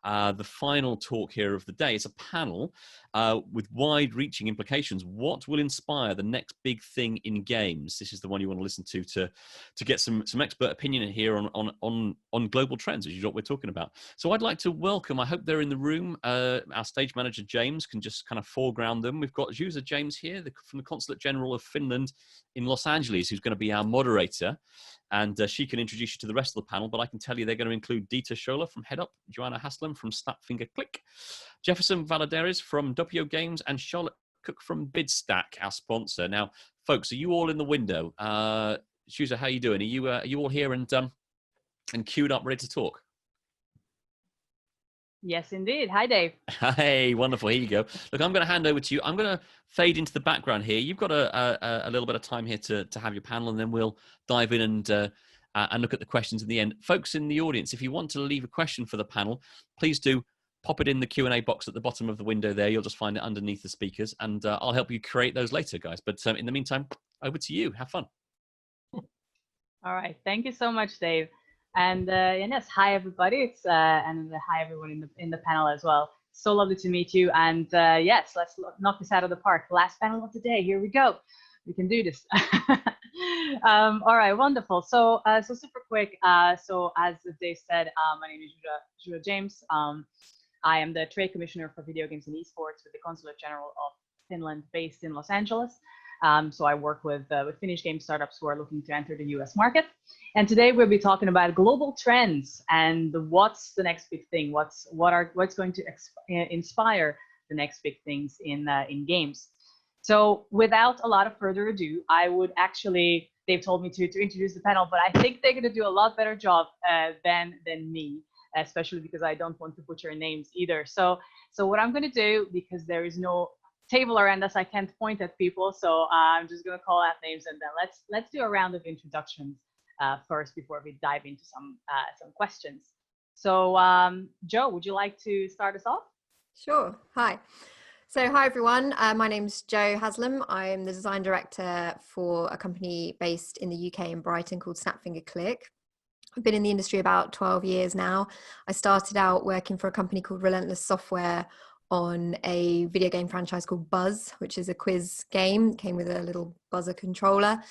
the final talk here of the day. It's a panel with wide-reaching implications. What will inspire the next big thing in games? This is the one you want to listen to get some expert opinion here on global trends, which is what we're talking about. So I'd like to welcome, I hope they're in the room, our stage manager James can just kind of foreground them. We've got Zsuzsa James here from the Consulate General of Finland in Los Angeles, who's going to be our moderator. And she can introduce you to the rest of the panel, but I can tell you they're going to include Schoeller from Headup, Joanna Haslem from Snapfingerclick, Jeferson Valadares from Doppio Games, and Charlotte Cook from Bidstack, our sponsor. Now, folks, are you all in the window? Zsuzsa, how are you doing? Are you all here and queued up, ready to talk? Yes, indeed. Hi, Dave. Hey, wonderful. Here you go. Look, I'm going to hand over to you. I'm going to fade into the background here. You've got a little bit of time here to have your panel, and then we'll dive in and look at the questions in the end. Folks in the audience, if you want to leave a question for the panel, please do pop it in the Q&A box at the bottom of the window there. You'll just find it underneath the speakers, and I'll help you create those later, guys. But in the meantime, over to you. Have fun. All right. Thank you so much, Dave. And yes, hi everybody. It's and hi everyone in the panel as well. So lovely to meet you. And yes, let's knock this out of the park. Last panel of the day. Here we go. We can do this. All right, wonderful. So super quick. So as Dave said, my name is Zsuzsa James. I am the Trade Commissioner for Video Games and Esports with the Consulate General of Finland, based in Los Angeles. So I work with Finnish game startups who are looking to enter the US market. And today we'll be talking about global trends and what's the next big thing, what's going to inspire the next big things in games. So without a lot of further ado, I would actually, they've told me to introduce the panel, but I think they're going to do a lot better job than me, especially because I don't want to butcher names either. So what I'm going to do, because there is no table around us, I can't point at people, so I'm just going to call out names, and then let's do a round of introductions first before we dive into some questions. So Joe, would you like to start us off? Sure. Hi. So hi everyone. My name's Jo Haslem. I'm the design director for a company based in the UK in Brighton called Snapfingerclick. I've been in the industry about 12 years now. I started out working for a company called Relentless Software on a video game franchise called Buzz, which is a quiz game. It came with a little buzzer controller.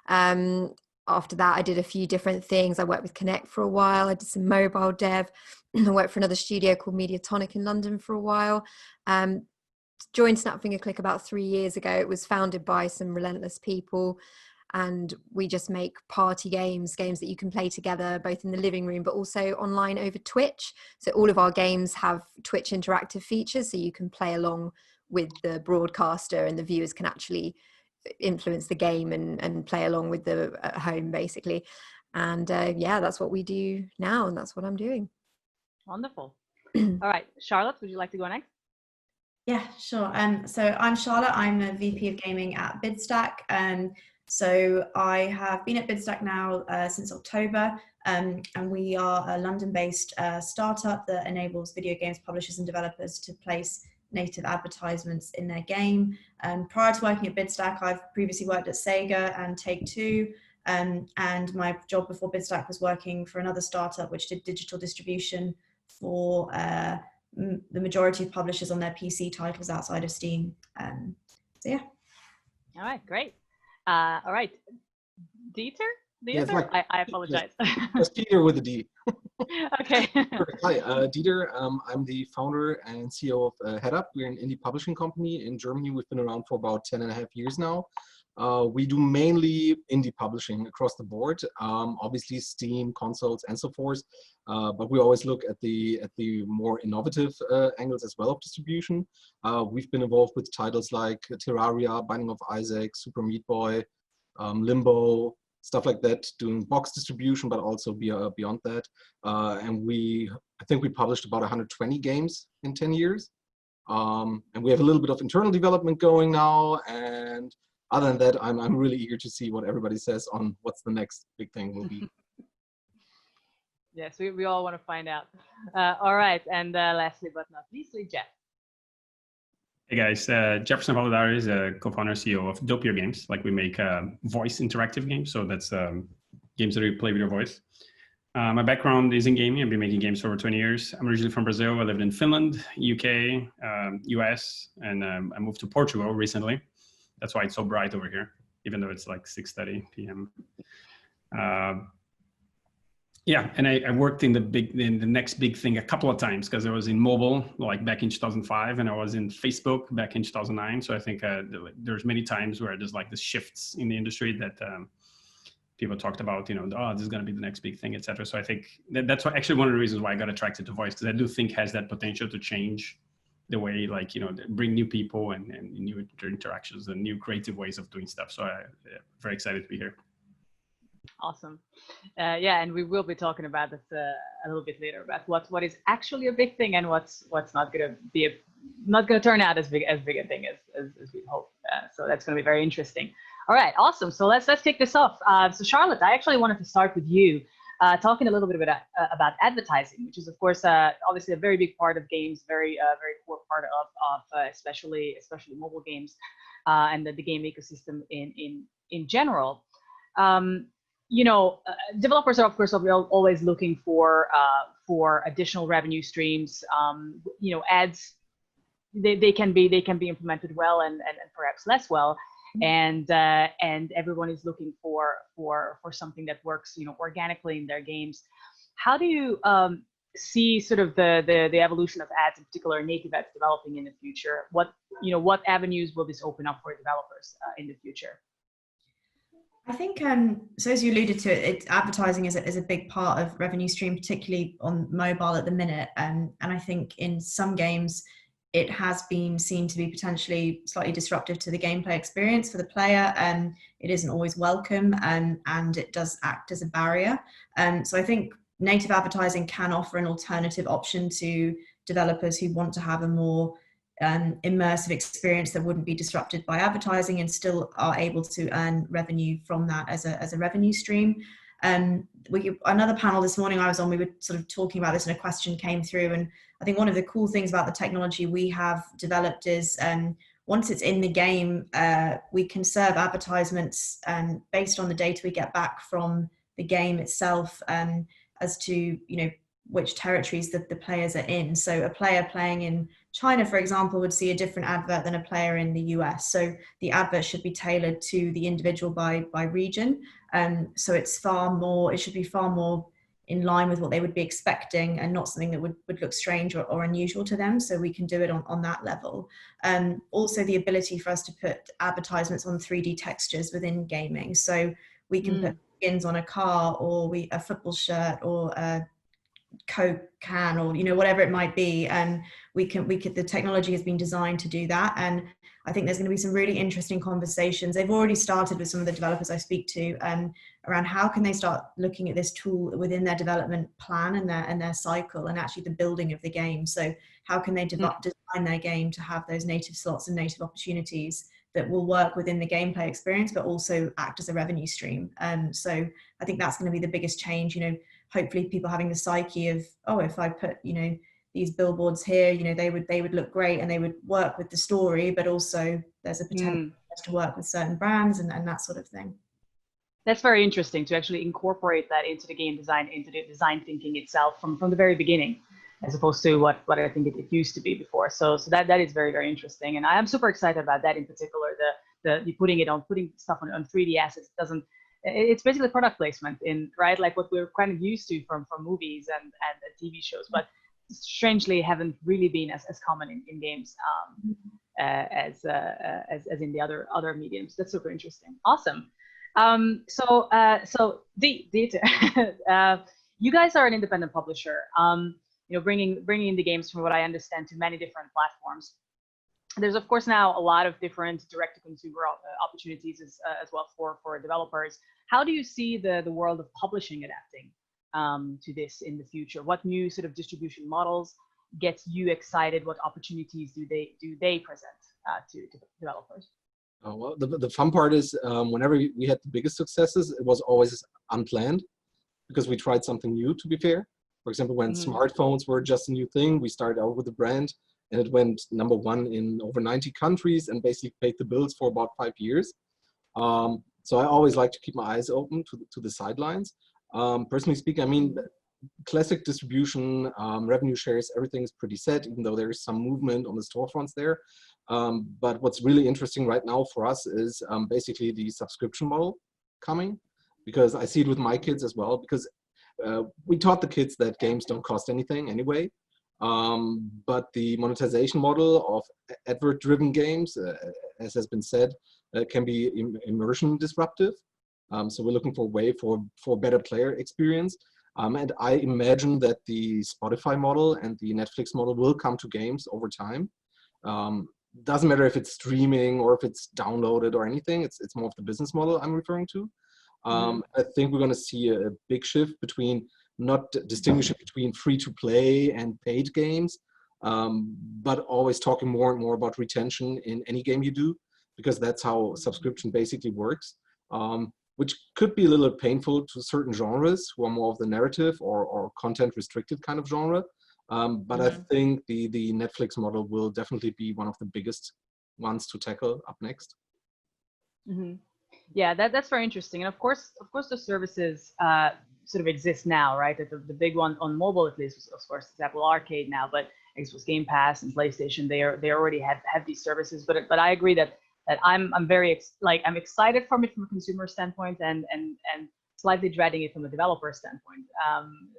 After that, I did a few different things. I worked with Connect for a while. I did some mobile dev. I worked for another studio called Mediatonic in London for a while. Joined Snapfingerclick about 3 years ago. It was founded by some relentless people, and we just make party games that you can play together both in the living room but also online over Twitch. So all of our games have Twitch interactive features, so you can play along with the broadcaster and the viewers can actually influence the game and play along with the at home basically. And yeah, that's what we do now, and that's what I'm doing. Wonderful. All right, Charlotte, would you like to go next? Yeah, sure. So I'm Charlotte. I'm the VP of Gaming at Bidstack. So I have been at Bidstack now since October, and we are a London-based startup that enables video games publishers and developers to place native advertisements in their game. Prior to working at Bidstack, I've previously worked at Sega and Take-Two, and my job before Bidstack was working for another startup which did digital distribution for the majority of publishers on their PC titles outside of Steam. So yeah. All right, great. All right, Dieter? Yeah, like, I apologize. That's Dieter with a D. Okay. Perfect. Hi, Dieter. I'm the founder and CEO of Headup. We're an indie publishing company in Germany. We've been around for about 10.5 years now. We do mainly indie publishing across the board, obviously Steam, consoles, and so forth. But we always look at the more innovative angles as well of distribution. We've been involved with titles like Terraria, Binding of Isaac, Super Meat Boy, Limbo, stuff like that, doing box distribution, but also beyond that. And I think we published about 120 games in 10 years. And we have a little bit of internal development going now. And other than that, I'm really eager to see what everybody says on what's the next big thing will be. Yes, we all want to find out. All right, and lastly but not leastly, Jeff. Hey guys, Jeferson Valadares, co-founder CEO of Doppio Games. Like, we make voice interactive games, so that's games that you play with your voice. My background is in gaming. I've been making games for over 20 years. I'm originally from Brazil. I lived in Finland, UK, US, and I moved to Portugal recently. That's why it's so bright over here, even though it's like 6:30 p.m. Yeah, and I worked in the next big thing a couple of times, because I was in mobile like back in 2005, and I was in Facebook back in 2009. So I think there's many times where there's like the shifts in the industry that people talked about, oh, this is going to be the next big thing, etc. So I think that's actually one of the reasons why I got attracted to voice, because I do think has that potential to change the way, like, bring new people and new interactions and new creative ways of doing stuff. So I'm very excited to be here. Awesome. Yeah, and we will be talking about this a little bit later, about what is actually a big thing and what's not going to be not going to turn out as big a thing as we hope. So that's going to be very interesting. All right, awesome. So let's kick this off. So Charlotte, I actually wanted to start with you, talking a little bit about advertising, which is of course obviously a very big part of games, very core part of especially mobile games, and the game ecosystem in general. Developers are of course always looking for additional revenue streams. Ads, they can be implemented well and perhaps less well. And everyone is looking for something that works, organically in their games. How do you see sort of the evolution of ads, in particular native ads, developing in the future? What avenues will this open up for developers in the future? I think, so as you alluded to, advertising is a big part of revenue stream, particularly on mobile at the minute. And I think in some games, it has been seen to be potentially slightly disruptive to the gameplay experience for the player. It isn't always welcome, and it does act as a barrier. So I think native advertising can offer an alternative option to developers who want to have a more immersive experience that wouldn't be disrupted by advertising and still are able to earn revenue from that as a revenue stream. Another panel this morning I was on, we were sort of talking about this and a question came through, and I think one of the cool things about the technology we have developed is once it's in the game, we can serve advertisements based on the data we get back from the game itself, as to which territories that the players are in. So a player playing in China, for example, would see a different advert than a player in the US. So the advert should be tailored to the individual by region. So it should be far more in line with what they would be expecting, and not something that would look strange or unusual to them. So we can do it on that level. Also the ability for us to put advertisements on 3D textures within gaming. So we can put skins on a car, or a football shirt, or a Coke can, or whatever it might be, and the technology has been designed to do that. And I think there's going to be some really interesting conversations. They've already started with some of the developers I speak to around how can they start looking at this tool within their development plan and their cycle, and actually the building of the game. So how can they design their game to have those native slots and native opportunities that will work within the gameplay experience, but also act as a revenue stream. So I think that's going to be the biggest change. Hopefully people having the psyche of, oh, if I put, these billboards here, they would look great and they would work with the story, but also there's a potential to work with certain brands and that sort of thing. That's very interesting to actually incorporate that into the game design, into the design thinking itself from the very beginning, as opposed to what I think it used to be before. So that is very, very interesting. And I am super excited about that in particular, the putting stuff on 3D assets. It's basically product placement right? Like what we're kind of used to from movies and TV shows, but strangely haven't really been as common in games as in the other mediums. That's super interesting. Awesome. So you guys are an independent publisher, bringing the games, from what I understand, to many different platforms. There's of course now a lot of different direct-to-consumer opportunities as well for developers. How do you see the world of publishing adapting to this in the future? What new sort of distribution models gets you excited? What opportunities do they present to developers? Oh, well, the fun part is whenever we had the biggest successes, it was always unplanned because we tried something new, to be fair. For example, when smartphones were just a new thing, we started out with a brand and it went #1 in over 90 countries and basically paid the bills for about 5 years. So I always like to keep my eyes open to the sidelines. Personally speaking, I mean, classic distribution, revenue shares, everything is pretty set, even though there is some movement on the storefronts there. But what's really interesting right now for us is basically the subscription model coming, because I see it with my kids as well, because we taught the kids that games don't cost anything anyway. But the monetization model of advert-driven games, as has been said, can be immersion disruptive. So we're looking for a way for better player experience. And I imagine that the Spotify model and the Netflix model will come to games over time. Doesn't matter if it's streaming or if it's downloaded or anything. It's more of the business model I'm referring to. I think we're going to see a big shift between not distinguishing between free-to-play and paid games, but always talking more and more about retention in any game you do, because that's how subscription basically works. Which could be a little painful to certain genres who are more of the narrative or content restricted kind of genre. But I think the Netflix model will definitely be one of the biggest ones to tackle up next. Yeah, that's very interesting. And of course, the services sort of exist now, right? The big one on mobile, at least, is of course Apple Arcade now, but Xbox Game Pass and PlayStation, they already have these services. But I agree that I'm very I'm excited from it from a consumer standpoint and slightly dreading it from a developer standpoint.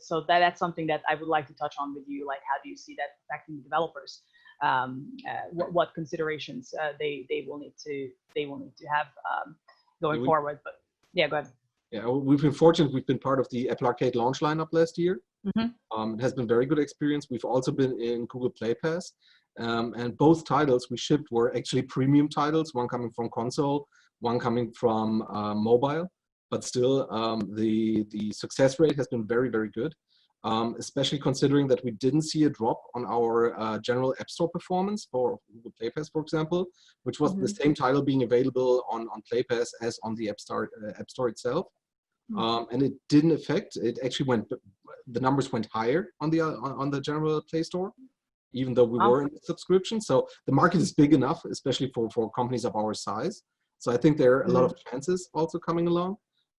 So that's something that I would like to touch on with you. Like, how do you see that affecting the developers? What considerations they will need to have going forward? But yeah, go ahead. Yeah, we've been fortunate. We've been part of the Apple Arcade launch lineup last year. It has been very good experience. We've also been in Google Play Pass. And both titles we shipped were actually premium titles, one coming from console, one coming from mobile. But still, the success rate has been very, very good, especially considering that we didn't see a drop on our general App Store performance for Google Play Pass, for example, which was the same title being available on Play Pass as on the App Store itself. And it didn't affect, it actually the numbers went higher on the general Play Store, even though we were in subscription. So the market is big enough, especially for companies of our size. So I think there are a lot of chances also coming along.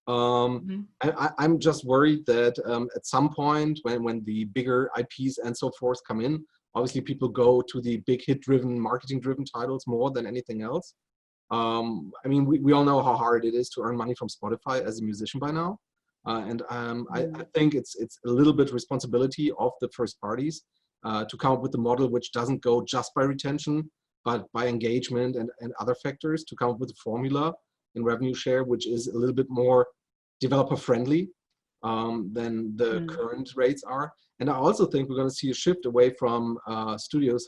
I'm just worried that at some point when the bigger IPs and so forth come in, obviously people go to the big hit-driven, marketing-driven titles more than anything else. I mean, we all know how hard it is to earn money from Spotify as a musician by now. And I think it's a little bit responsibility of the first parties to come up with a model which doesn't go just by retention, but by engagement and other factors, to come up with a formula in revenue share, which is a little bit more developer friendly than the current rates are. And I also think we're going to see a shift away from studios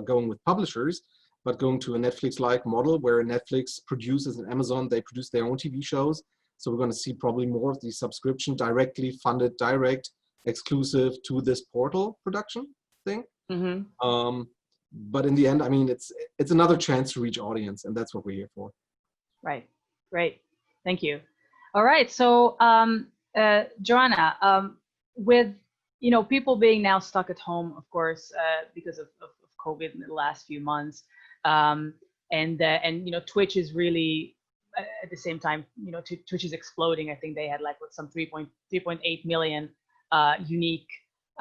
going with publishers, but going to a Netflix-like model where Netflix produces and Amazon, they produce their own TV shows. So we're going to see probably more of the subscription directly funded, direct, exclusive to this portal production thing. But in the end, I mean, it's another chance to reach audience, and that's what we're here for. Right. Great. Thank you. All right. So, Joanna, with people being now stuck at home, of course, because of COVID in the last few months, and Twitch is really at the same time, Twitch is exploding. I think they had some 3.8 million unique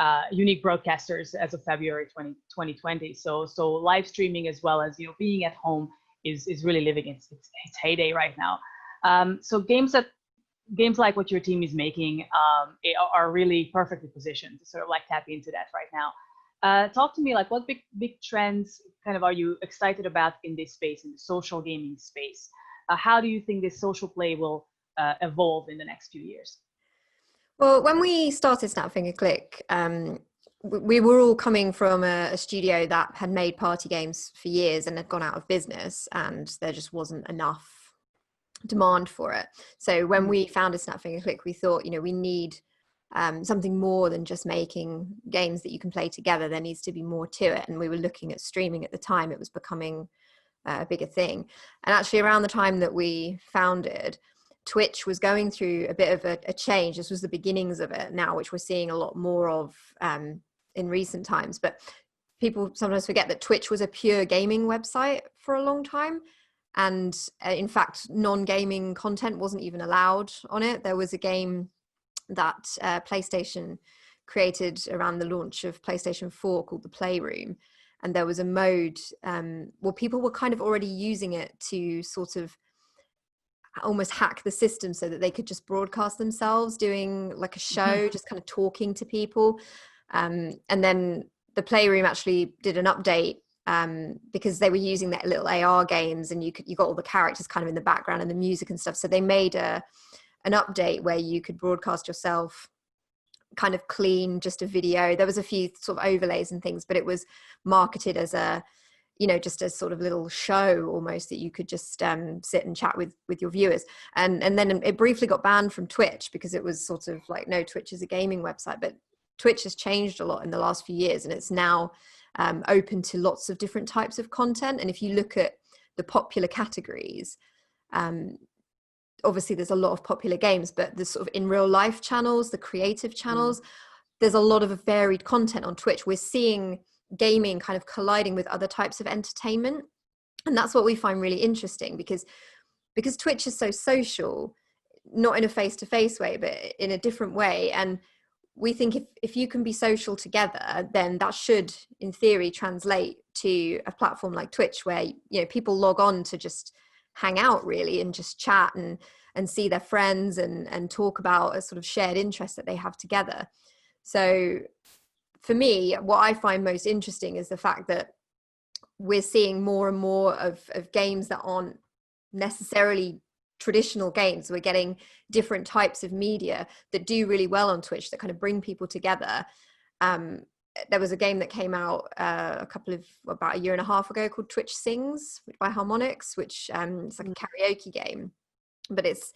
broadcasters as of February 2020. So live streaming as well as being at home is really living its heyday right now. So games like what your team is making are really perfectly positioned to sort of tap into that right now. Talk to me, what big trends kind of are you excited about in this space, in the social gaming space? How do you think this social play will evolve in the next few years? Well, when we started SnapFingerClick, we were all coming from a studio that had made party games for years and had gone out of business, and there just wasn't enough demand for it. So when we founded SnapFingerClick, we thought, we need something more than just making games that you can play together. There needs to be more to it. And we were looking at streaming at the time. It was becoming a bigger thing. And actually around the time that we founded, Twitch was going through a bit of a change. This was the beginnings of it now, which we're seeing a lot more of in recent times. But people sometimes forget that Twitch was a pure gaming website for a long time. And in fact, non-gaming content wasn't even allowed on it. There was a game that PlayStation created around the launch of PlayStation 4 called the Playroom. And there was a mode, well, people were kind of already using it to sort of almost hack the system so that they could just broadcast themselves doing like a show, just kind of talking to people. And then the Playroom actually did an update because they were using their little AR games, and you got all the characters kind of in the background and the music and stuff. So they made an update where you could broadcast yourself kind of clean, just a video. There was a few sort of overlays and things, but it was marketed as a, you know, just a sort of little show almost that you could just sit and chat with your viewers. And then it briefly got banned from Twitch because it was sort of like, no, Twitch is a gaming website. But Twitch has changed a lot in the last few years, and it's now open to lots of different types of content. And if you look at the popular categories, obviously there's a lot of popular games, but the sort of in real life channels, the creative channels, there's a lot of varied content on Twitch. We're seeing gaming kind of colliding with other types of entertainment. And that's what we find really interesting, because Twitch is so social, not in a face-to-face way, but in a different way. And we think if you can be social together, then that should, in theory, translate to a platform like Twitch, where, you know, people log on to just hang out really and just chat and see their friends and talk about a sort of shared interest that they have together. So for me, what I find most interesting is the fact that we're seeing more and more of games that aren't necessarily traditional games. We're getting different types of media that do really well on Twitch, that kind of bring people together. There was a game that came out about a year and a half ago called Twitch Sings by Harmonix, which it's like a karaoke game, but it's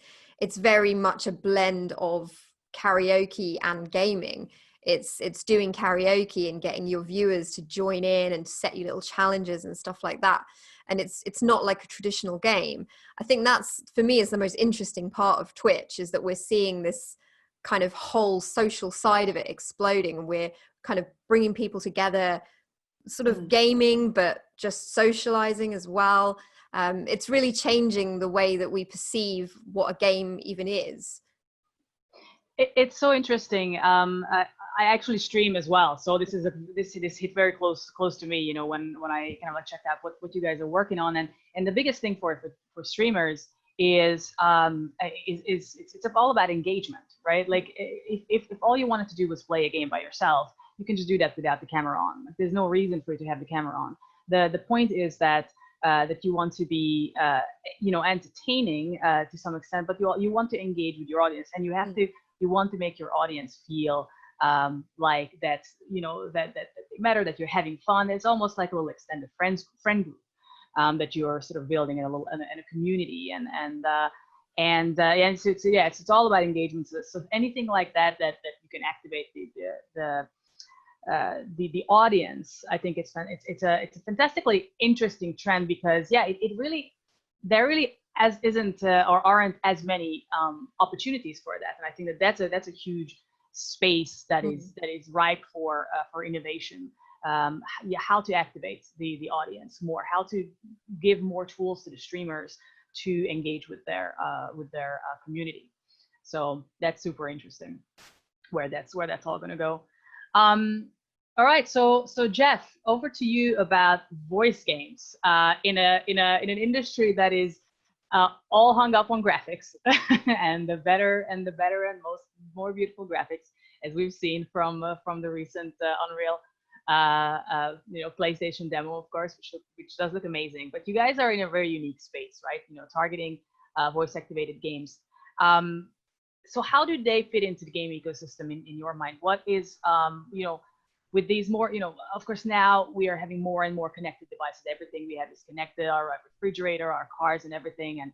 very much a blend of karaoke and gaming. It's doing karaoke and getting your viewers to join in and set you little challenges and stuff like that. And it's not like a traditional game. I think that's, for me, is the most interesting part of Twitch, is that we're seeing this kind of whole social side of it exploding, and we're kind of bringing people together, sort of gaming, but just socializing as well. It's really changing the way that we perceive what a game even is. It's so interesting. I actually stream as well, so this hit very close to me. You know, when I kind of like checked out what you guys are working on, and the biggest thing for streamers is it's all about engagement, right? Like if all you wanted to do was play a game by yourself, you can just do that without the camera on. Like, there's no reason for you to have the camera on. The point is that you want to be you know, entertaining to some extent, but you want to engage with your audience, and you want to make your audience feel like that, you know, that they matter, that you're having fun. It's almost like a little extended friend group that you're sort of building in a community, and so it's all about engagement. So anything like that you can activate the audience, I think it's a fantastically interesting trend, because there really isn't or aren't as many opportunities for that, and I think that's a huge space that is ripe for innovation. How to activate the audience more, how to give more tools to the streamers to engage with their community. So that's super interesting where that's all going to go. All right, so Jeff, over to you about voice games in an industry that is all hung up on graphics and the better and more beautiful graphics, as we've seen from the recent Unreal you know, PlayStation demo, of course, which does look amazing. But you guys are in a very unique space, right? You know, targeting voice activated games. So how do they fit into the game ecosystem in your mind? What is you know, with these more, you know, of course now we are having more and more connected devices. Everything we have is connected, our refrigerator, our cars, and everything. And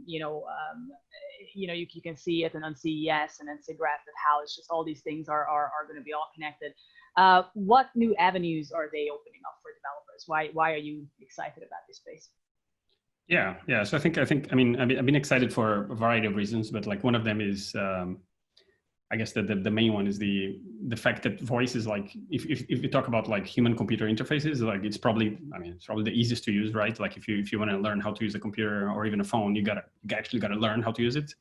you know, you can see it on CES and then SIGGRAPH that how it's just all these things are going to be all connected. What new avenues are they opening up for developers? Why are you excited about this space? Yeah. So I think I mean I've been excited for a variety of reasons, but like one of them is I guess the main one is the fact that voice is like, if you talk about like human computer interfaces, like it's probably the easiest to use, right? Like if you want to learn how to use a computer or even a phone, you actually got to learn how to use it.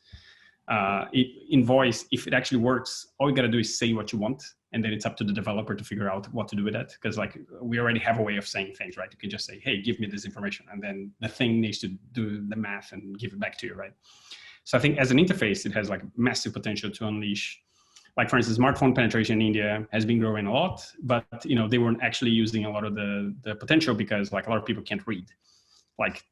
In voice, if it actually works, all you got to do is say what you want, and then it's up to the developer to figure out what to do with that. Because like we already have a way of saying things, right? You can just say, hey, give me this information, and then the thing needs to do the math and give it back to you, right? So I think as an interface, it has like massive potential to unleash. Like for instance, smartphone penetration in India has been growing a lot, but you know they weren't actually using a lot of the potential because like a lot of people can't read. Like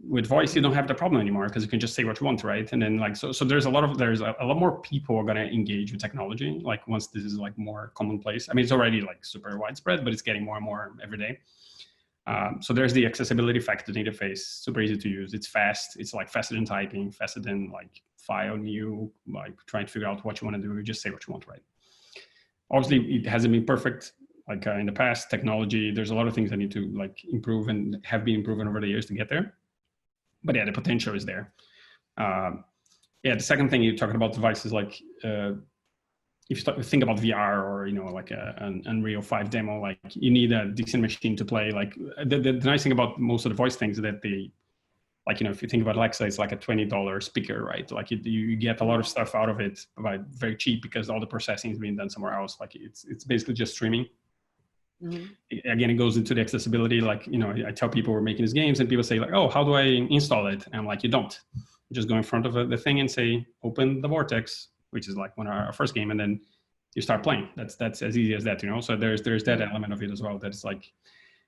with voice, you don't have the problem anymore because you can just say what you want, right? And then like so there's a lot more people are gonna engage with technology. Like once this is like more commonplace. I mean, it's already like super widespread, but it's getting more and more every day. So there's the accessibility factor. The interface, super easy to use. It's fast. It's like faster than typing, faster than like file new, like trying to figure out what you want to do. You just say what you want, right? Obviously, it hasn't been perfect. Like in the past, technology, there's a lot of things that need to like improve and have been improving over the years to get there. But yeah, the potential is there. Yeah, the second thing you're talking about devices, like if you think about VR or, you know, like an Unreal 5 demo, like you need a decent machine to play. Like the nice thing about most of the voice things is that they, like, you know, if you think about Alexa, it's like a $20 speaker, right? Like you get a lot of stuff out of it by very cheap because all the processing is being done somewhere else. Like it's basically just streaming. Mm-hmm. Again, it goes into the accessibility. Like, you know, I tell people we're making these games and people say like, oh, how do I install it? And I'm like, you don't. You just go in front of the thing and say, open the Vortex, which is like one of our first game, and then you start playing. That's as easy as that, you know? So there's that element of it as well. That's like,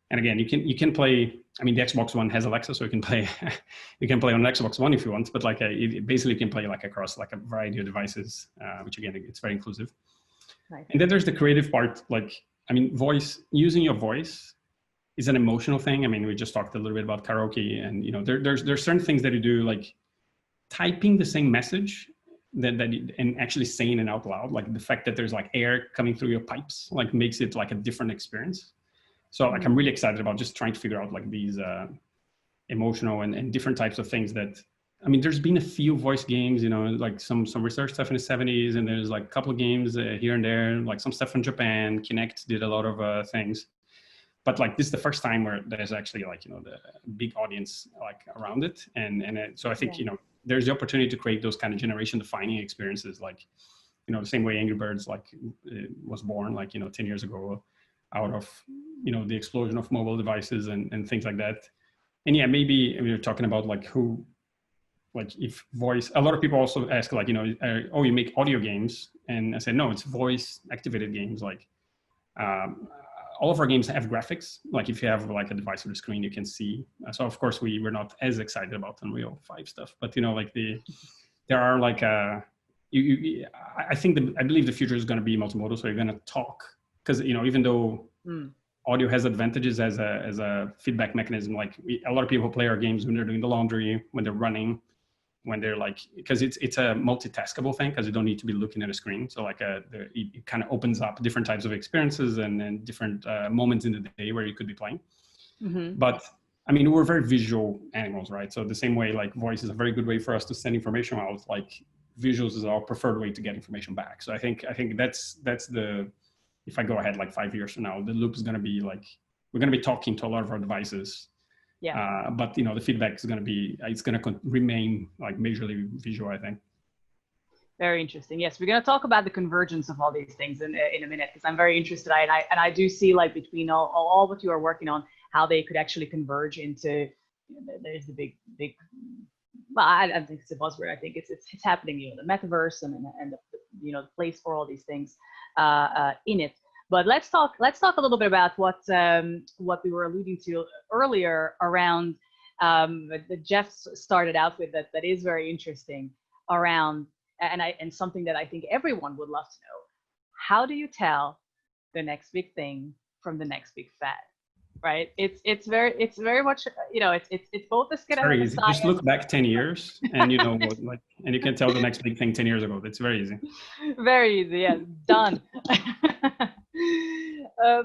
and again, you can play, I mean, the Xbox One has Alexa, so you can play on Xbox One if you want, but like it basically can play like across like a variety of devices, which again, it's very inclusive. Right. And then there's the creative part. Like, I mean, using your voice is an emotional thing. I mean, we just talked a little bit about karaoke, and, you know, there's certain things that you do, like typing the same message and actually saying it out loud. Like the fact that there's like air coming through your pipes, like makes it like a different experience. So like, I'm really excited about just trying to figure out like these emotional and different types of things that, I mean, there's been a few voice games, you know, like some research stuff in the 70s, and there's like a couple of games here and there, like some stuff from Japan. Kinect did a lot of things, but like this is the first time where there's actually like, you know, the big audience like around it. So I think, you know, there's the opportunity to create those kind of generation defining experiences. Like, you know, the same way Angry Birds like was born, like, you know, 10 years ago out of, you know, the explosion of mobile devices and things like that. And yeah, maybe we were talking about like who, like if voice, a lot of people also ask like, you know, oh, you make audio games? And I said, no, it's voice activated games. Like all of our games have graphics. Like if you have like a device with a screen, you can see. So of course we're not as excited about Unreal 5 stuff, but, you know, like there are like, I believe the future is going to be multimodal. So you're going to talk, because, you know, even though audio has advantages as a feedback mechanism, like a lot of people play our games when they're doing the laundry, when they're running, when they're like, because it's a multitaskable thing, because you don't need to be looking at a screen. So like it kind of opens up different types of experiences and different moments in the day where you could be playing. Mm-hmm. But I mean, we're very visual animals, right? So the same way like voice is a very good way for us to send information out, like visuals is our preferred way to get information back. So I think that's the, if I go ahead like 5 years from now, the loop is going to be like, we're going to be talking to a lot of our devices. Yeah. But, you know, the feedback is going to be, it's going to remain like majorly visual, I think. Very interesting. Yes, we're going to talk about the convergence of all these things in a minute, because I'm very interested. And I do see like between all what you are working on, how they could actually converge into, you know, there's the big, well, I don't think it's a buzzword. I think it's happening, you know, the metaverse and the, you know, the place for all these things in it. But let's talk a little bit about what we were alluding to earlier around that Jeff started out with that is very interesting around, and something that I think everyone would love to know. How do you tell the next big thing from the next big fad? Right? It's very much, you know, it's both a skill and a science. Just look back 10 years and you know what, like, and you can tell the next big thing 10 years ago. That's very easy. Very easy, yeah, done.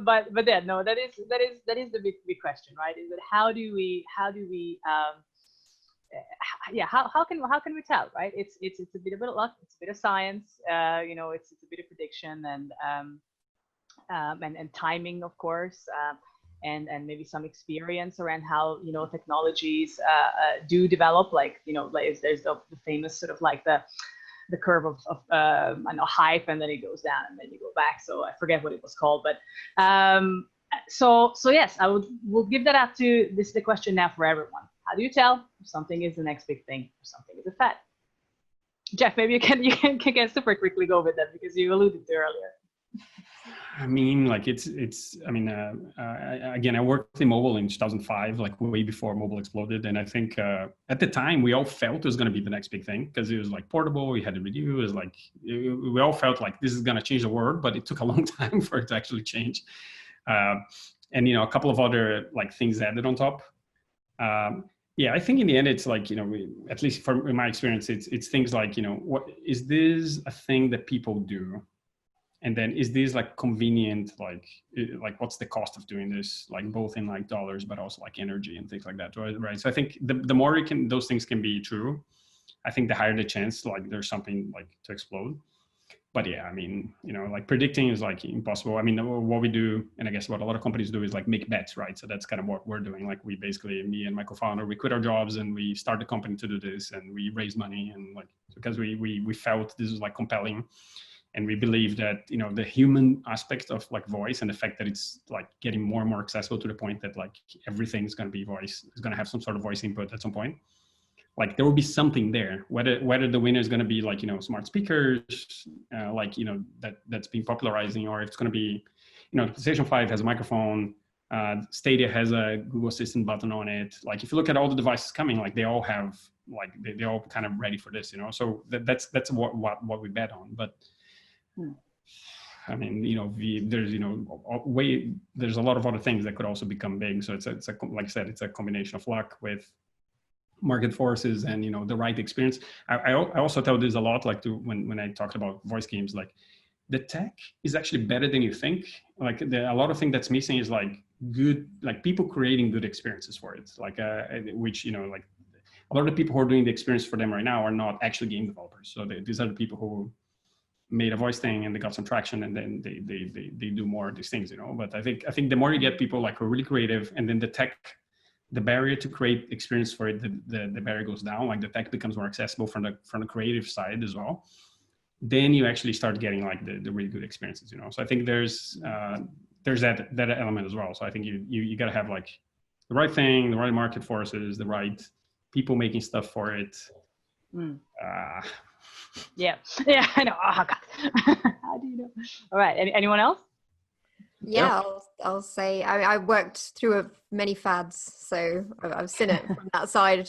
But then no, that is the big question, right? Is that how can we tell, right? It's a bit of luck, it's a bit of science, you know, it's a bit of prediction and timing, of course. And maybe some experience around how, you know, technologies do develop, like, you know, like there's the famous sort of like the the curve of I know, hype, and then it goes down and then you go back. So I forget what it was called, but so yes, we'll give that out to this is the question now for everyone. How do you tell if something is the next big thing or something is a fad? Jeff, maybe you can super quickly go with that because you alluded to earlier. I mean, like again, I worked in mobile in 2005, like way before mobile exploded. And I think at the time we all felt it was going to be the next big thing because it was like portable, we had a review, it was like, we all felt like this is going to change the world, but it took a long time for it to actually change. And, a couple of other like things added on top. Yeah, I think in the end, it's like, at least from my experience, it's things like, what is this a thing that people do? And then is this like convenient, like what's the cost of doing this, like both in like dollars, but also like energy and things like that, right? So I think the more those things can be true, I think the higher the chance like there's something like to explode. But yeah, I mean, like predicting is like impossible. I mean, what we do, and I guess what a lot of companies do is like make bets, right? So that's kind of what we're doing. Like we basically, me and my co-founder, we quit our jobs and we start the company to do this, and we raise money, and like because we felt this was like compelling. And we believe that, the human aspect of like voice and the fact that it's like getting more and more accessible to the point that like everything is going to be voice, is going to have some sort of voice input at some point. Like there will be something there, whether the winner is going to be like, smart speakers, that's been popularizing, or if it's going to be, PlayStation 5 has a microphone, Stadia has a Google Assistant button on it. Like if you look at all the devices coming, like they all have, like they're all kind of ready for this, So that's what we bet on. But I mean, there's a lot of other things that could also become big. So it's like I said, it's a combination of luck with market forces and, the right experience. I also tell this a lot, like when I talked about voice games, like the tech is actually better than you think. Like a lot of things that's missing is like good, like people creating good experiences for it. Like, which, like a lot of the people who are doing the experience for them right now are not actually game developers. So these are the people who made a voice thing and they got some traction, and then they do more of these things, But I think the more you get people like who are really creative, and then the barrier to create experience for it, the barrier goes down. Like the tech becomes more accessible from the creative side as well. Then you actually start getting like the really good experiences, So I think there's that element as well. So I think you got to have like the right thing, the right market forces, the right people making stuff for it. Yeah, I know. Oh God, how do you know? All right, anyone else? Yeah, I'll say I worked through many fads, so I've seen it from that side.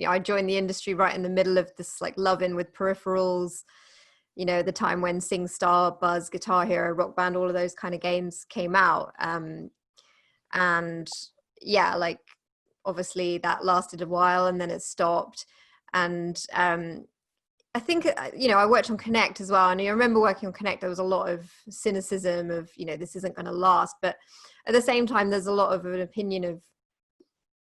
I joined the industry right in the middle of this like love-in with peripherals, the time when SingStar, Buzz, Guitar Hero, Rock Band, all of those kind of games came out. And yeah, like obviously that lasted a while and then it stopped. And I think, I worked on Connect as well. And I remember working on Connect, there was a lot of cynicism of, this isn't going to last. But at the same time, there's a lot of an opinion of,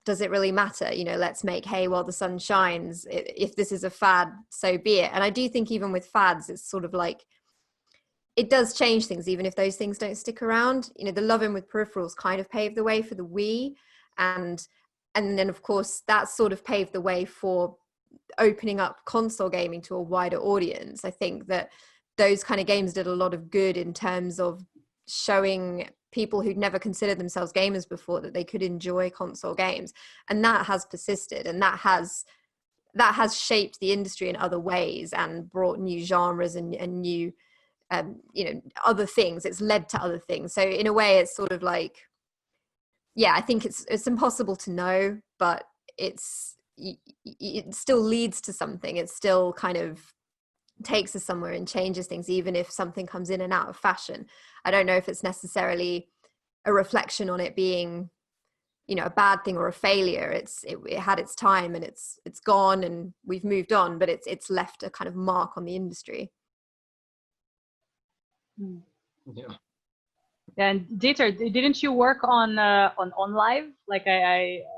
does it really matter? Let's make hay while the sun shines. If this is a fad, so be it. And I do think even with fads, it's sort of like, it does change things, even if those things don't stick around. The love-in with peripherals kind of paved the way for the Wii. And then, of course, that sort of paved the way for opening up console gaming to a wider audience. I think that those kind of games did a lot of good in terms of showing people who'd never considered themselves gamers before that they could enjoy console games, and that has persisted, and that has shaped the industry in other ways and brought new genres and new other things. It's led to other things. So in a way, it's sort of like, yeah, I think it's impossible to know, but it still leads to something. It still kind of takes us somewhere and changes things, even if something comes in and out of fashion. I don't know if it's necessarily a reflection on it being, a bad thing or a failure. It had its time and it's gone and we've moved on, but it's left a kind of mark on the industry. Yeah. And Dieter, didn't you work on live? Like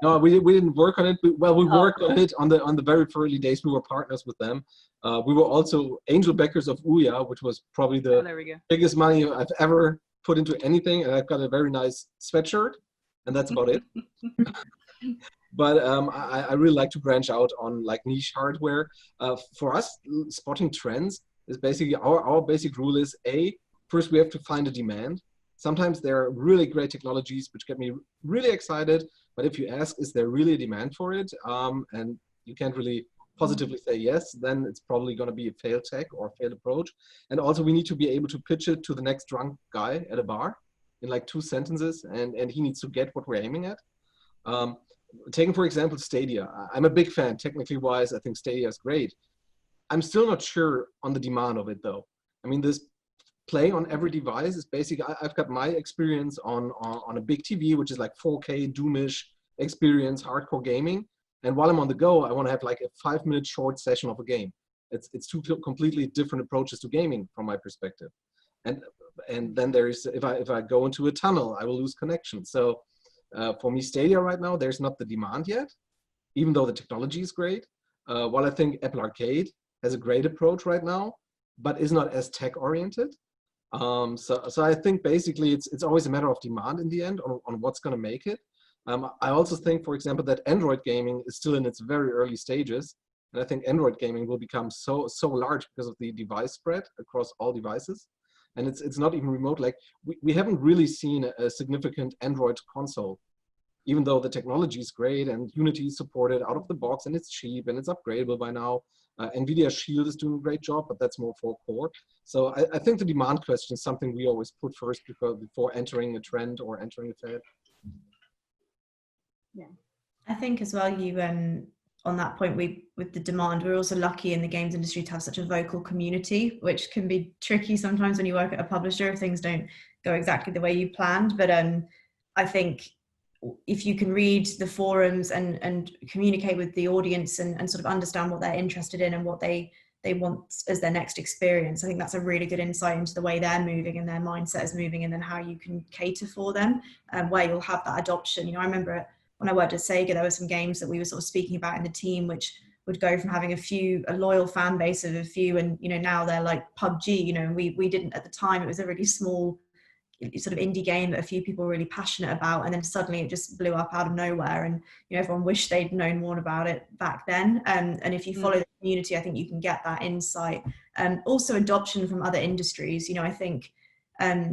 No, we didn't work on it. We worked on it on the very early days. We were partners with them. We were also angel backers of Ouya, which was probably the biggest money I've ever put into anything. And I've got a very nice sweatshirt, and that's about it. But I really like to branch out on like niche hardware. For us, spotting trends is basically our basic rule is first we have to find a demand. Sometimes there are really great technologies which get me really excited, but if you ask, is there really a demand for it? And you can't really positively say yes, then it's probably going to be a failed tech or a failed approach. And also we need to be able to pitch it to the next drunk guy at a bar in like 2 sentences, and he needs to get what we're aiming at. Taking, for example, Stadia. I'm a big fan, technically wise. I think Stadia is great. I'm still not sure on the demand of it, though. I mean, this play on every device is basically, I've got my experience on a big TV, which is like 4K, Doomish experience, hardcore gaming. And while I'm on the go, I want to have like a 5-minute short session of a game. It's 2 completely different approaches to gaming from my perspective. And then there's, if I go into a tunnel, I will lose connection. So for me, Stadia right now, there's not the demand yet, even though the technology is great. While I think Apple Arcade has a great approach right now, but is not as tech oriented. So I think basically it's always a matter of demand in the end on what's going to make it. I also think, for example, that Android gaming is still in its very early stages. And I think Android gaming will become so large because of the device spread across all devices. And it's not even remote. Like we haven't really seen a significant Android console, even though the technology is great and Unity is supported out of the box and it's cheap and it's upgradable by now. NVIDIA Shield is doing a great job, but that's more for core. So I think the demand question is something we always put first before entering a trend or entering a fad. Yeah, I think as well, you on that point, with the demand, we're also lucky in the games industry to have such a vocal community, which can be tricky sometimes when you work at a publisher if things don't go exactly the way you planned. But I think if you can read the forums and communicate with the audience and sort of understand what they're interested in and what they want as their next experience, I think that's a really good insight into the way they're moving and their mindset is moving, and then how you can cater for them, where you'll have that adoption. You know, I remember when I worked at Sega, there were some games that we were sort of speaking about in the team, which would go from having a loyal fan base of a few, and you know, now they're like PUBG. You know, and we didn't at the time. It was a really small sort of indie game that a few people were really passionate about, and then suddenly it just blew up out of nowhere, and you know, everyone wished they'd known more about it back then. And if you follow the community, I think you can get that insight. Also adoption from other industries. You know, I think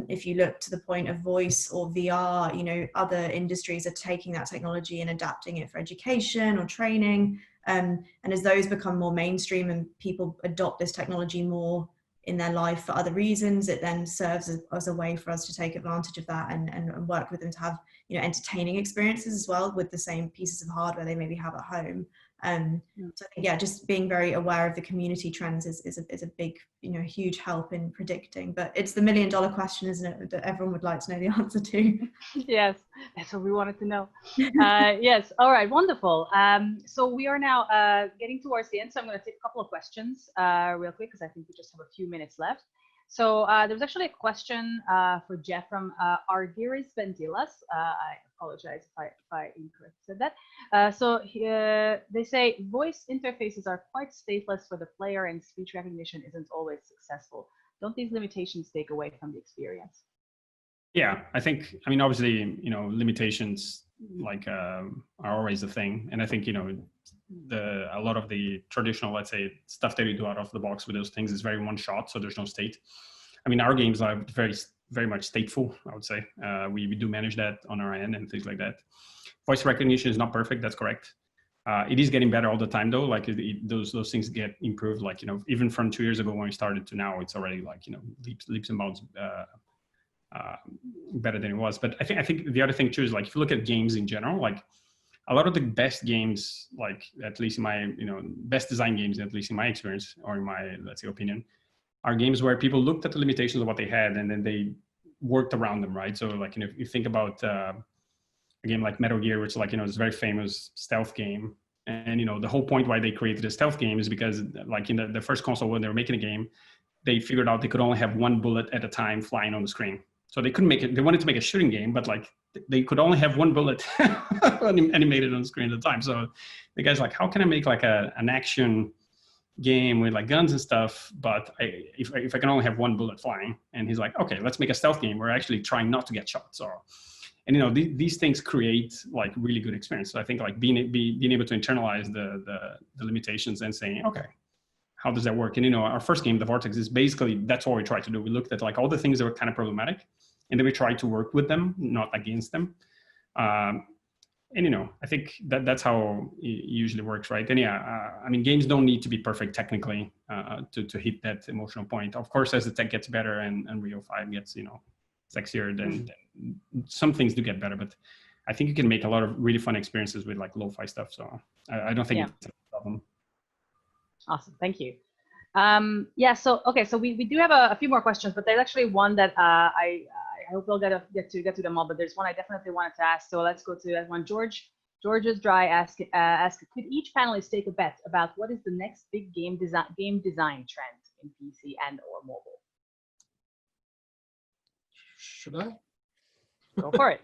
if you look to the point of voice or VR, you know, other industries are taking that technology and adapting it for education or training. And as those become more mainstream and people adopt this technology more in their life for other reasons, it then serves as a way for us to take advantage of that and work with them to have, you know, entertaining experiences as well with the same pieces of hardware they maybe have at home. So I think, yeah, just being very aware of the community trends is a big, you know, huge help in predicting. But it's the $1 million question, isn't it, that everyone would like to know the answer to? Yes, that's what we wanted to know. Yes, all right, wonderful. So we are now getting towards the end, so I'm going to take a couple of questions real quick, because I think we just have a few minutes left. So there's actually a question for Jeff from Argyris Ventilas. I apologize if I incorrectly said that. So they say voice interfaces are quite stateless for the player and speech recognition isn't always successful. Don't these limitations take away from the experience? Yeah, I think, I mean, obviously, you know, limitations like are always a thing. And I think, you know, a lot of the traditional, let's say, stuff that you do out of the box with those things is very one shot, so there's no state. I mean, our games are very much stateful, I would say. We do manage that on our end and things like that. Voice recognition is not perfect, that's correct. It is getting better all the time though, like those things get improved, like, you know, even from 2 years ago when we started to now, it's already like, you know, leaps and bounds better than it was. But I think the other thing too is, like, if you look at games in general, like a lot of the best games, like at least in my, you know, best design games, at least in my experience or in my, let's say, opinion, are games where people looked at the limitations of what they had and then they worked around them, right? So like, you know, if you think about a game like Metal Gear, which, like, you know, is a very famous stealth game. And, you know, the whole point why they created a stealth game is because, like, in the first console, when they were making a game, they figured out they could only have one bullet at a time flying on the screen. So they couldn't make it, they wanted to make a shooting game, but like they could only have one bullet animated on the screen at a time. So the guy's like, how can I make like an action game with like guns and stuff, but if I can only have one bullet flying? And he's like, okay, let's make a stealth game. We're actually trying not to get shot. So, And these things create like really good experience. So I think like being able to internalize the limitations and saying, okay, how does that work? And our first game, The Vortex, is basically that's what we tried to do. We looked at like all the things that were kind of problematic, and then we tried to work with them, not against them. And I think that's how it usually works, right? And I mean, games don't need to be perfect technically to hit that emotional point. Of course, as the tech gets better and Unreal 5 gets sexier, then some things do get better. But I think you can make a lot of really fun experiences with like lo-fi stuff. So I don't think it's a problem. Awesome, thank you. So okay, so we do have a few more questions, but there's actually one that I hope we'll get to them all, but there's one I definitely wanted to ask. So let's go to that one. George's Dry asked, could each panelist take a bet about what is the next big game design trend in PC and or mobile? Should I? Go for it.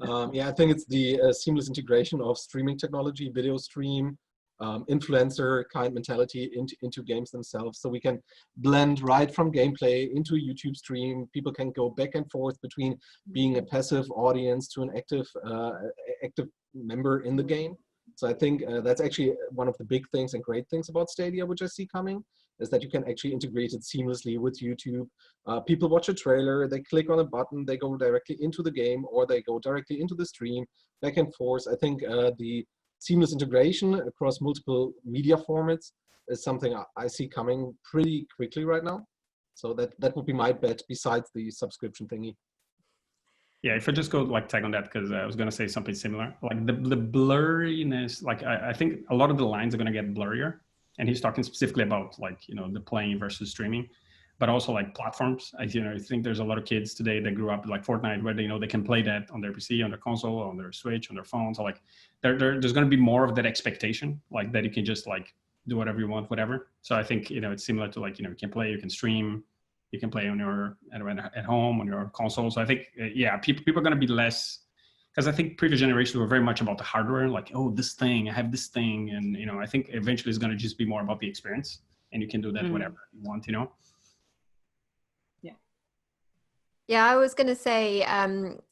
I think it's the seamless integration of streaming technology, video stream, influencer kind mentality into games themselves. So we can blend right from gameplay into a YouTube stream. People can go back and forth between being a passive audience to an active member in the game. So I think that's actually one of the big things and great things about Stadia, which I see coming, is that you can actually integrate it seamlessly with YouTube. People watch a trailer, they click on a button, they go directly into the game, or they go directly into the stream, back and forth. I think the seamless integration across multiple media formats is something I see coming pretty quickly right now. So that would be my bet besides the subscription thingy. Yeah, if I just go like tag on that, because I was going to say something similar, like the blurriness, like I think a lot of the lines are going to get blurrier. And he's talking specifically about like, the playing versus streaming, but also like platforms. I think there's a lot of kids today that grew up like Fortnite, where they can play that on their PC, on their console, on their Switch, on their phone. So like there's going to be more of that expectation, like that you can just like do whatever you want, whatever. So I think, it's similar to like, you can play, you can stream, you can play on your at home on your console. So I think, people are going to be less, because I think previous generations were very much about the hardware, like, oh, this thing, I have this thing. And, I think eventually it's going to just be more about the experience, and you can do that whenever you want, Yeah, I was going to say,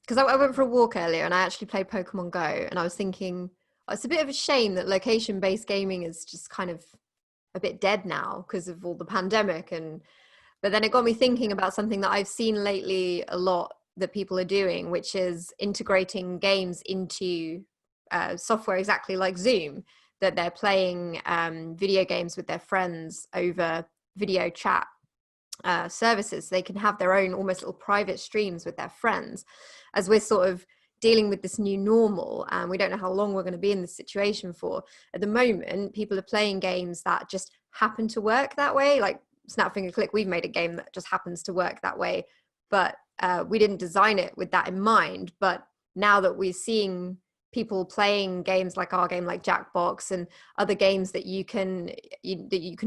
because I went for a walk earlier and I actually played Pokemon Go, and I was thinking, it's a bit of a shame that location-based gaming is just kind of a bit dead now because of all the pandemic. But then it got me thinking about something that I've seen lately a lot that people are doing, which is integrating games into software exactly like Zoom, that they're playing video games with their friends over video chat services. They can have their own almost little private streams with their friends. As we're sort of dealing with this new normal, and we don't know how long we're going to be in this situation for, at the moment people are playing games that just happen to work that way. Like Snap Finger Click, we've made a game that just happens to work that way, but we didn't design it with that in mind. But now that we're seeing people playing games like our game, like Jackbox, and other games that you can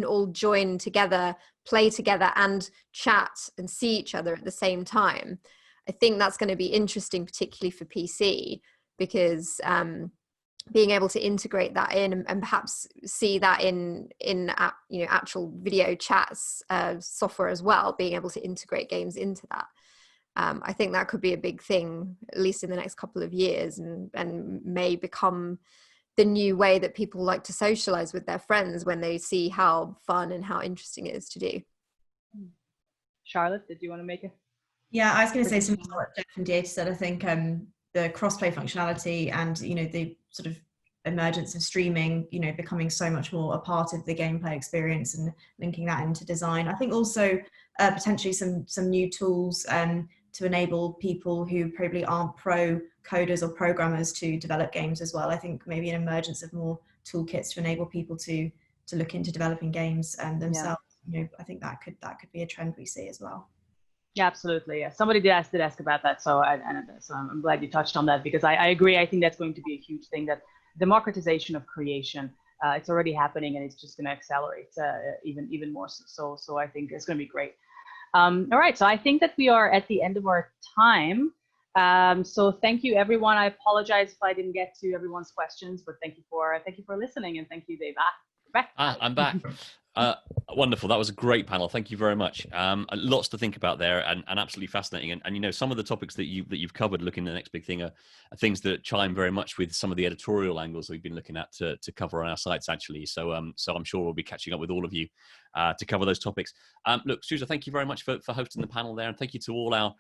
all join together, play together, and chat and see each other at the same time, I think that's going to be interesting, particularly for PC, because being able to integrate that in and perhaps see that in actual video chats software as well, being able to integrate games into that. I think that could be a big thing, at least in the next couple of years, and may become the new way that people like to socialize with their friends when they see how fun and how interesting it is to do. Charlotte, did you want to make it? Yeah, I was going to say something like Jeff and Data said. I think the crossplay functionality and the sort of emergence of streaming, becoming so much more a part of the gameplay experience and linking that into design. I think also potentially some new tools to enable people who probably aren't pro coders or programmers to develop games as well. I think maybe an emergence of more toolkits to enable people to look into developing games themselves. Yeah. I think that could be a trend we see as well. Yeah, absolutely. Yeah. Somebody did ask about that, so I'm glad you touched on that, because I agree. I think that's going to be a huge thing, that democratization of creation. It's already happening, and it's just going to accelerate even more. So I think it's going to be great. All right, so I think that we are at the end of our time. So thank you, everyone. I apologize if I didn't get to everyone's questions, but thank you for listening, and thank you, Dave. Back. I'm back. Wonderful. That was a great panel. Thank you very much. Lots to think about there, and absolutely fascinating. And you know, some of the topics that you've covered, looking at the next big thing, are things that chime very much with some of the editorial angles that we've been looking at to cover on our sites, actually. So I'm sure we'll be catching up with all of you to cover those topics. Look, Zsuzsa, thank you very much for hosting the panel there, and thank you to all our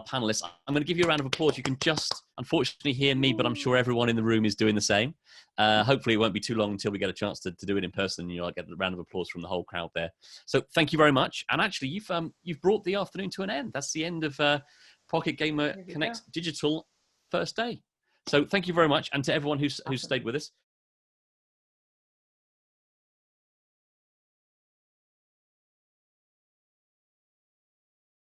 panelists. I'm going to give you a round of applause. You can just unfortunately hear me, but I'm sure everyone in the room is doing the same. Hopefully it won't be too long until we get a chance to do it in person. You know, I'll get a round of applause from the whole crowd there. So thank you very much. And actually, you've brought the afternoon to an end. That's the end of Pocket Gamer Connect's digital first day. So thank you very much, and to everyone who's stayed with us.